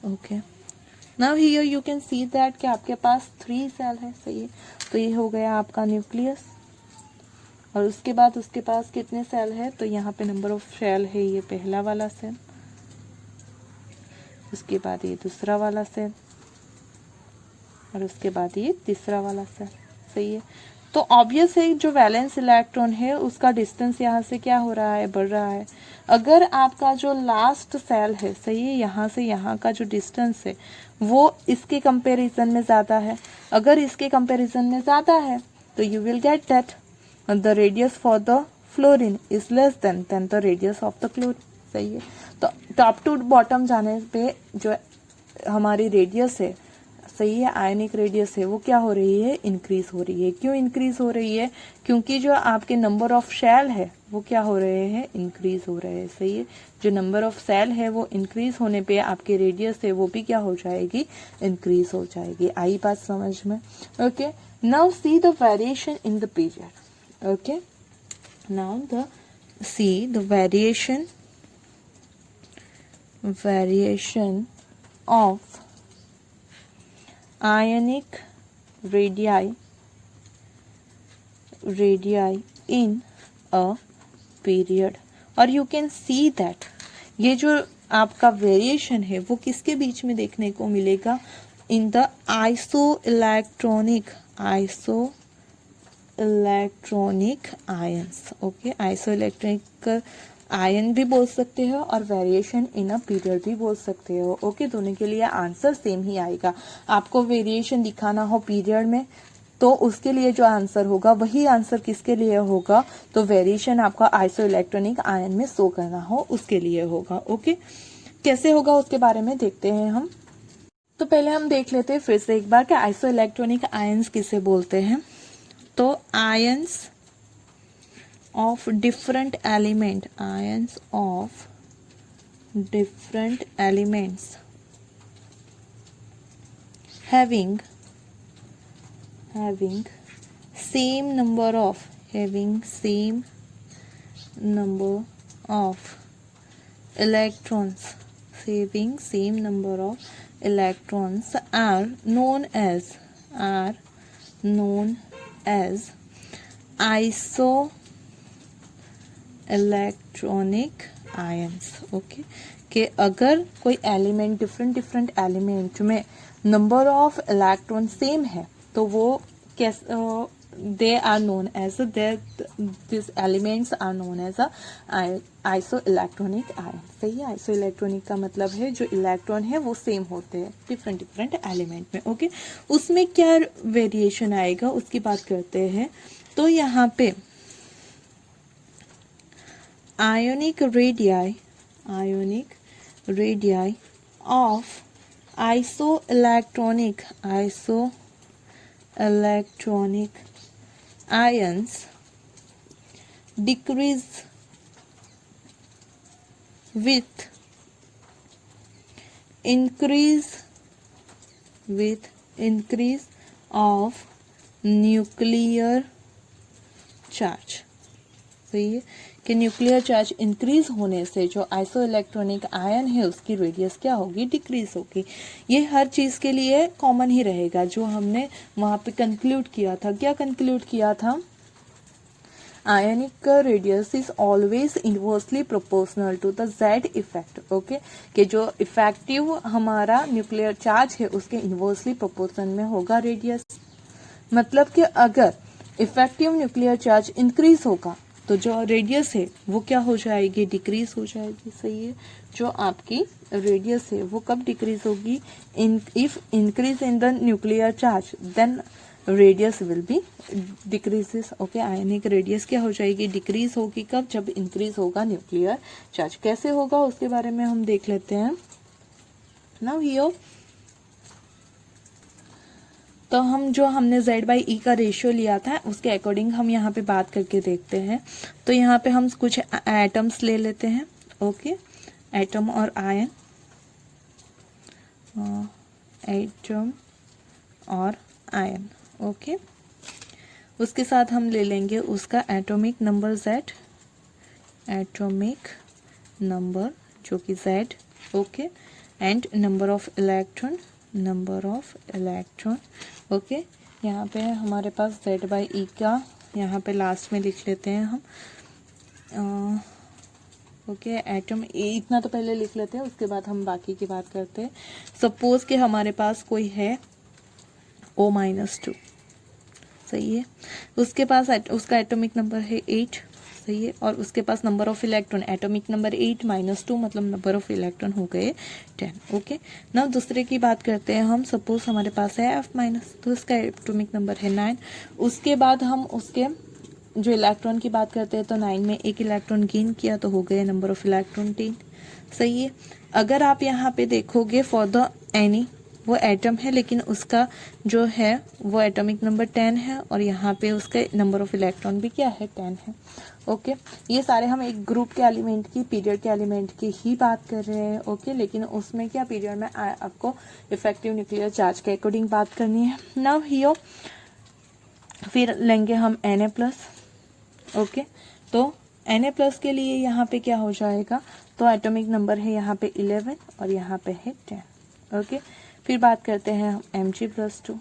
okay. Now here you can see that कि आपके पास 3 सेल है, सही है। तो ये हो गया आपका न्यूक्लियस और उसके बाद उसके पास कितने सेल है, तो यहाँ पे नंबर ऑफ सेल है ये पहला वाला सेल, उसके बाद ये दूसरा वाला सेल और उसके बाद ये तीसरा वाला सेल, सही है। तो ऑब्वियस है जो वैलेंस इलेक्ट्रॉन है उसका डिस्टेंस यहाँ से क्या हो रहा है, बढ़ रहा है। अगर आपका जो लास्ट सेल है, सही है, यहाँ से यहाँ का जो डिस्टेंस है वो इसके कंपैरिजन में ज़्यादा है। अगर इसके कंपैरिजन में ज़्यादा है तो you will get that the radius for the fluorine is less than the radius of the chlorine, सही है। तो टॉप टू बॉटम जाने पे जो हमारी रेडियस है, सही है, आयनिक रेडियस है वो क्या हो रही है, इंक्रीज हो रही है। क्यों इंक्रीज हो रही है? क्योंकि जो आपके नंबर ऑफ सेल है वो क्या हो रहे हैं, इंक्रीज हो रहे हैं, सही है। जो नंबर ऑफ सेल है वो इंक्रीज होने पे आपके रेडियस है वो भी क्या हो जाएगी, इंक्रीज हो जाएगी। आई बात समझ में, okay. Now see the variation in the period, okay. Now the see the variation of ionic radii in a period, और you can see that ये जो आपका वेरिएशन है वो किसके बीच में देखने को मिलेगा, in the isoelectronic ions, okay. Isoelectronic ion भी बोल सकते हो और वेरिएशन इन अ पीरियड भी बोल सकते हो, ओके। दोनों के लिए आंसर सेम ही आएगा। आपको वेरिएशन दिखाना हो पीरियड में तो उसके लिए जो आंसर होगा वही आंसर किसके लिए होगा, तो वेरिएशन आपका आइसोइलेक्ट्रॉनिक आयन में शो करना हो उसके लिए होगा, ओके। कैसे होगा उसके बारे में देखते हैं हम। तो पहले हम देख लेते हैं फिर से एक बार कि आइसो इलेक्ट्रॉनिक आयंस किसे बोलते हैं। तो ions of different element, ions of different elements having same number of electrons, are known as isoelectronic ions। Okay, कि अगर कोई एलिमेंट डिफरेंट एलिमेंट में नंबर ऑफ इलेक्ट्रॉन सेम है तो वो they are known as this elements are known as iso electronic ion. सही है, iso electronic का मतलब है जो इलेक्ट्रॉन है वो सेम होते हैं डिफरेंट एलिमेंट में। ओके, उसमें क्या वेरिएशन आएगा उसकी बात करते हैं। तो यहाँ पे ionic radii of isoelectronic ions decrease with increase of nuclear charge। सही है कि न्यूक्लियर चार्ज इंक्रीज होने से जो आइसो इलेक्ट्रॉनिक आयन है उसकी रेडियस क्या होगी, डिक्रीज होगी। ये हर चीज के लिए कॉमन ही रहेगा जो हमने वहां पे कंक्लूड किया था। क्या कंक्लूड किया था? Ionic radius is always inversely proportional to the Z effect. Okay, कि जो इफेक्टिव हमारा न्यूक्लियर चार्ज है उसके इनवर्सली प्रोपोर्शन में होगा रेडियस। मतलब कि अगर इफेक्टिव न्यूक्लियर चार्ज इंक्रीज होगा तो जो रेडियस है वो क्या हो जाएगी, डिक्रीज हो जाएगी। सही है, जो आपकी रेडियस है वो कब डिक्रीज होगी, if increase in the nuclear charge then radius will be decreases. Okay, ionic radius क्या हो जाएगी, डिक्रीज होगी। कब? जब इंक्रीज होगा न्यूक्लियर चार्ज। कैसे होगा उसके बारे में हम देख लेते हैं। नाउ हियर तो हम जो हमने Z/E का रेशियो लिया था उसके अकॉर्डिंग हम यहाँ पे बात करके देखते हैं। तो यहाँ पे हम कुछ एटम्स ले लेते हैं। ओके, एटम और आयन, एटम और आयन। ओके, उसके साथ हम ले लेंगे उसका atomic number Z, atomic number जो कि Z। Okay, and number of electron, okay, यहाँ पे हमारे पास Z/E का यहाँ पे लास्ट में लिख लेते हैं हम। ओके, एटम इतना तो पहले लिख लेते हैं, उसके बाद हम बाकी की बात करते हैं। सपोज कि हमारे पास कोई है O-2। सही है, उसके पास उसका एटॉमिक नंबर है 8। सही है, और उसके पास number of electron atomic number 8 - 2 मतलब नंबर ऑफ इलेक्ट्रॉन हो गए 10। ओके, ना दूसरे की बात करते हैं हम। सपोज हमारे पास है F-, तो उसका एटॉमिक नंबर है 9। उसके बाद हम उसके जो इलेक्ट्रॉन की बात करते हैं तो 9 में एक इलेक्ट्रॉन गेन किया तो हो गए नंबर ऑफ इलेक्ट्रॉन 10। सही है, अगर आप यहाँ पे देखोगे फॉर द एनी, वो एटम है लेकिन उसका जो है वो एटॉमिक नंबर 10 है और यहाँ पे उसका नंबर ऑफ इलेक्ट्रॉन भी क्या है, 10 है। ओके, ये सारे हम एक ग्रुप के एलिमेंट की, पीरियड के एलिमेंट की ही बात कर रहे हैं। ओके, लेकिन उसमें क्या पीरियड में आपको इफेक्टिव न्यूक्लियर चार्ज के अकॉर्डिंग बात करनी है। नाउ हियर फिर लेंगे हम Na+। ओके, तो Na+ के लिए यहाँ पे क्या हो जाएगा, तो एटॉमिक नंबर है यहाँ पे 11 और यहाँ पे है 10। ओके, फिर बात करते हैं हम Mg+2।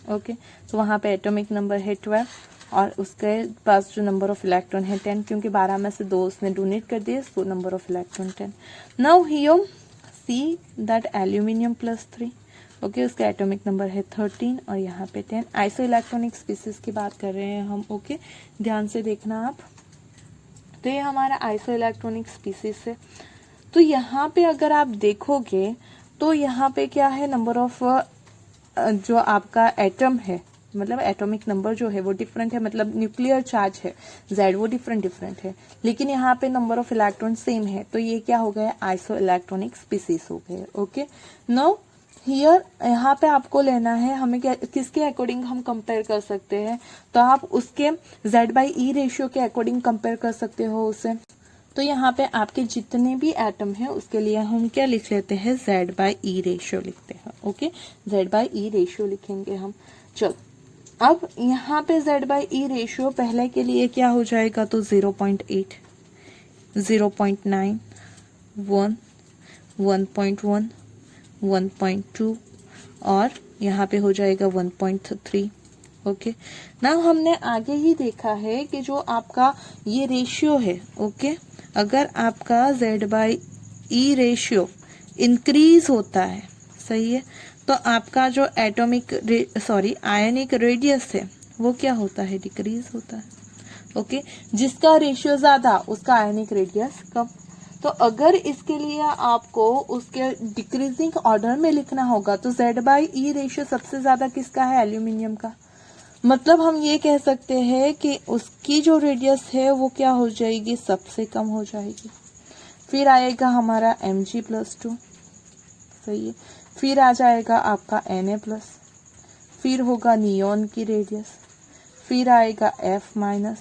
ओके, तो वहाँ पे एटॉमिक नंबर है 12 और उसके पास जो नंबर ऑफ इलेक्ट्रॉन है 10, क्योंकि 12 में से 2 उसने डोनेट कर दिए, so number of electron 10। Now here see that Aluminium+3। Okay, उसका एटॉमिक नंबर है 13 और यहाँ पे 10। आइसो इलेक्ट्रॉनिक स्पीसीज की बात कर रहे हैं हम। ओके, ध्यान से देखना आप। तो ये हमारा आइसो इलेक्ट्रॉनिक स्पीसीज है। तो यहाँ पे अगर आप देखोगे तो यहाँ पे क्या है, नंबर ऑफ जो आपका एटम है, मतलब एटॉमिक नंबर जो है वो डिफरेंट है, मतलब न्यूक्लियर चार्ज है Z वो डिफरेंट है, लेकिन यहाँ पे नंबर ऑफ इलेक्ट्रॉन सेम है। तो ये क्या हो गया, आइसो इलेक्ट्रॉनिक स्पीसीज हो गए। ओके, नाउ हियर यहाँ पे आपको लेना है, हमें किसके अकॉर्डिंग हम कंपेयर कर सकते हैं, तो आप उसके Z/E रेशियो के अकॉर्डिंग कंपेयर कर सकते हो उसे। तो यहाँ पे आपके जितने भी एटम है उसके लिए हम क्या लिख लेते हैं, Z/E रेशियो लिखते हैं। ओके, Z/E रेशियो लिखेंगे हम। चलो अब यहाँ पे Z/E रेशियो पहले के लिए क्या हो जाएगा, तो 0.8, 0.9, 1, 1.1, 1.2 और यहाँ पे हो जाएगा 1.3। ओके, ना हमने आगे ही देखा है कि जो आपका ये रेशियो है, ओके, अगर आपका Z/E रेशियो इंक्रीज होता है, सही है, तो आपका जो आयनिक रेडियस है वो क्या होता है, डिक्रीज होता है। ओके, जिसका रेशियो ज्यादा उसका आयनिक रेडियस कम। तो अगर इसके लिए आपको उसके डिक्रीजिंग ऑर्डर में लिखना होगा तो Z/E रेशियो सबसे ज्यादा किसका है, एल्यूमिनियम का। मतलब हम ये कह सकते हैं कि उसकी जो रेडियस है वो क्या हो जाएगी, सबसे कम हो जाएगी। फिर आएगा हमारा Mg+2, सही है, फिर आ जाएगा आपका Na+, फिर होगा नियॉन की रेडियस, फिर आएगा F-,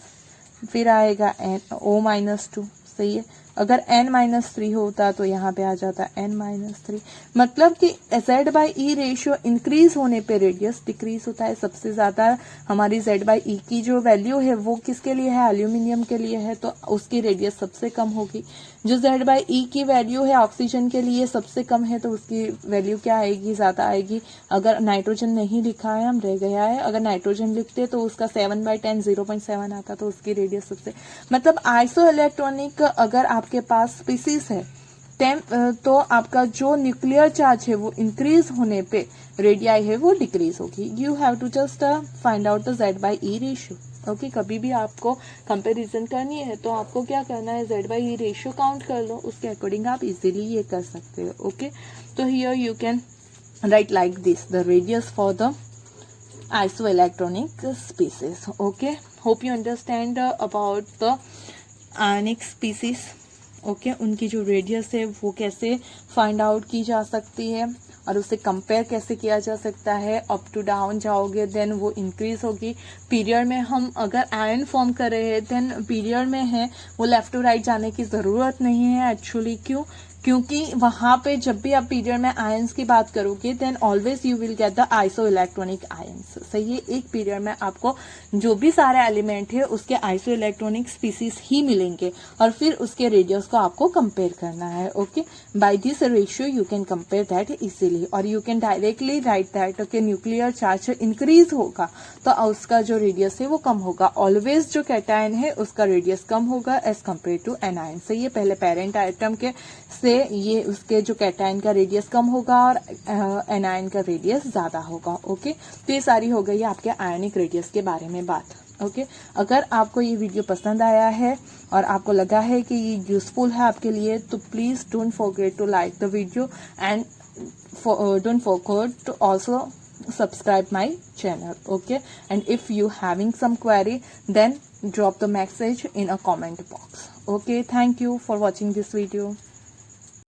फिर आएगा O-2, सही है। अगर N-3 होता तो यहाँ पे आ जाता N-3। मतलब कि Z/E रेशियो इंक्रीज होने पे रेडियस डिक्रीज होता है। सबसे ज्यादा हमारी Z/E की जो वैल्यू है वो किसके लिए है, एल्यूमिनियम के लिए है, तो उसकी रेडियस सबसे कम होगी। जो Z/E की वैल्यू है ऑक्सीजन के लिए सबसे कम है, तो उसकी वैल्यू क्या आएगी, ज्यादा आएगी। अगर नाइट्रोजन नहीं लिखा है, हम रह गया है, अगर नाइट्रोजन लिखते तो उसका 7/10 0.7 आता, तो उसकी रेडियस सबसे, मतलब आइसो इलेक्ट्रॉनिक अगर आपके पास स्पीसीज है तो आपका जो न्यूक्लियर चार्ज है वो इंक्रीज होने पे रेडियाई है वो डिक्रीज होगी। You have to just find out the Z/E ratio. Okay, कभी भी आपको कंपैरिजन करनी है तो आपको क्या करना है, Z/E रेशियो काउंट कर लो, उसके अकॉर्डिंग आप इजीली ये कर सकते हो। ओके, तो here you can right like this, the radius for the isoelectronic species. Okay, hope you understand about the ionic species. Okay, उनकी जो रेडियस है वो कैसे फाइंड आउट की जा सकती है और उसे कंपेयर कैसे किया जा सकता है। अप टू डाउन जाओगे देन वो इंक्रीज होगी। पीरियड में हम अगर आयन फॉर्म कर रहे हैं देन पीरियड में है वो लेफ्ट टू राइट जाने की ज़रूरत नहीं है एक्चुअली। क्योंकि वहां पे जब भी आप पीरियड में आयंस की बात करोगे then always you will get the iso electronic ions. सही है, एक पीरियड में आपको जो भी सारे एलिमेंट है उसके आइसो इलेक्ट्रॉनिक स्पीसीज ही मिलेंगे और फिर उसके रेडियस को आपको कंपेयर करना है। Okay, by this ratio you can compare that easily और you can directly write that okay nuclear charge increase होगा तो उसका जो रेडियस है वो कम होगा। ऑलवेज जो कैटायन है उसका रेडियस कम होगा एज कम्पेयर टू एनायन। सही है, पहले पेरेंट आइटम के से ये उसके जो कैटायन का रेडियस कम होगा और एनायन का रेडियस ज्यादा होगा। ओके, तो ये सारी हो गई आपके आयनिक रेडियस के बारे में बात। ओके, अगर आपको ये वीडियो पसंद आया है और आपको लगा है कि ये यूजफुल है आपके लिए तो please don't forget to like the video and don't forget to also subscribe my channel. Okay, and if you having some query then drop the message in a comment box. Okay, thank you for watching this video.